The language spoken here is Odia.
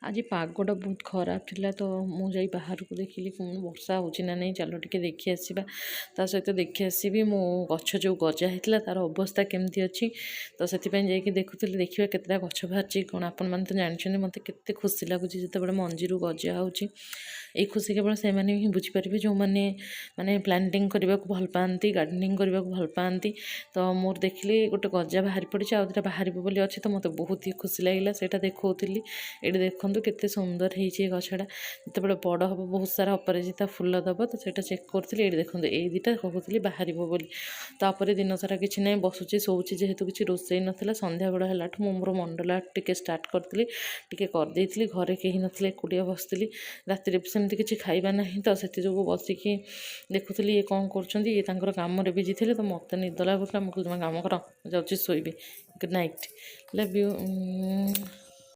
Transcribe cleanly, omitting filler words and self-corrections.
ଆଜି ପାଗଟା ବହୁତ ଖରାପ ଥିଲା ତ ମୁଁ ଯାଇ ବାହାରକୁ ଦେଖିଲି ବର୍ଷା ହେଉଛି ନା ନାହିଁ, ଚାଲ ଟିକେ ଦେଖି ଆସିବା। ତା ସହିତ ଦେଖି ଆସିବି ମୋ ଗଛ ଯେଉଁ ଗଜା ହେଇଥିଲା ତାର ଅବସ୍ଥା କେମିତି ଅଛି। ତ ସେଥିପାଇଁ ଯାଇକି ଦେଖୁଥିଲି, ଦେଖିବା କେତେଟା ଗଛ ବାହାରିଛି କ'ଣ। ଆପଣମାନେ ତ ଜାଣିଛନ୍ତି ମୋତେ କେତେ ଖୁସି ଲାଗୁଛି ଯେତେବେଳେ ମଞ୍ଜିରୁ ଗଜା ହେଉଛି। ଏଇ ଖୁସି କେବଳ ସେମାନେ ହିଁ ବୁଝିପାରିବେ ଯେଉଁମାନେ ମାନେ ପ୍ଲାଣ୍ଟିଂ କରିବାକୁ ଭଲ ପାଆନ୍ତି, ଗାର୍ଡ଼େନିଂ କରିବାକୁ ଭଲ ପାଆନ୍ତି। ତ ମୋର ଦେଖିଲି ଗୋଟେ ଗଜା ବାହାରି ପଡ଼ିଛି, ଆଉ ଦୁଇଟା ବାହାରିବ ବୋଲି ଅଛି। ତ ମୋତେ ବହୁତ ହି ଖୁସି ଲାଗିଲା, ସେଇଟା ଦେଖାଉଥିଲି। ଏଇଠି ଦେଖନ୍ତୁ କେତେ ସୁନ୍ଦର ହେଇଛି ଏ ଗଛଟା, ଯେତେବେଳେ ବଡ଼ ହେବ ବହୁତ ସାରା ଅପରାଜିତା ଫୁଲ ଦେବ। ତ ସେଇଟା ଚେକ୍ କରୁଥିଲି। ଏଇଠି ଦେଖନ୍ତୁ ଏଇ ଦୁଇଟା କହୁଥିଲି ବାହାରିବ ବୋଲି। ତାପରେ ଦିନସାରା କିଛି ନାହିଁ, ବସୁଛି ଶୋଉଛି, ଯେହେତୁ କିଛି ରୋଷେଇ ନଥିଲା। ସନ୍ଧ୍ୟାବେଳ ହେଲାଠୁ ମୁଁ ମୋର ମଣ୍ଡଲା ଟିକେ ଷ୍ଟାର୍ଟ କରିଥିଲି, ଟିକେ କରିଦେଇଥିଲି। ଘରେ କେହି ନଥିଲେ, ଏକୁଟିଆ ବସିଥିଲି। ରାତିରେ ବି ସେମିତି କିଛି ଖାଇବା ନାହିଁ, ତ ସେଥିଯୋଗୁଁ ବସିକି ଦେଖୁଥିଲି ଇଏ କ'ଣ କରୁଛନ୍ତି। ଇଏ ତାଙ୍କର କାମରେ ବିଜି ଥିଲେ, ତ ମୋତେ ନିଦ ଲାଗୁଥିଲା। ମୁଁ କହିଲି ତୁମେ କାମ କର, ଯାଉଛି ଶୋଇବି। Good night, love you.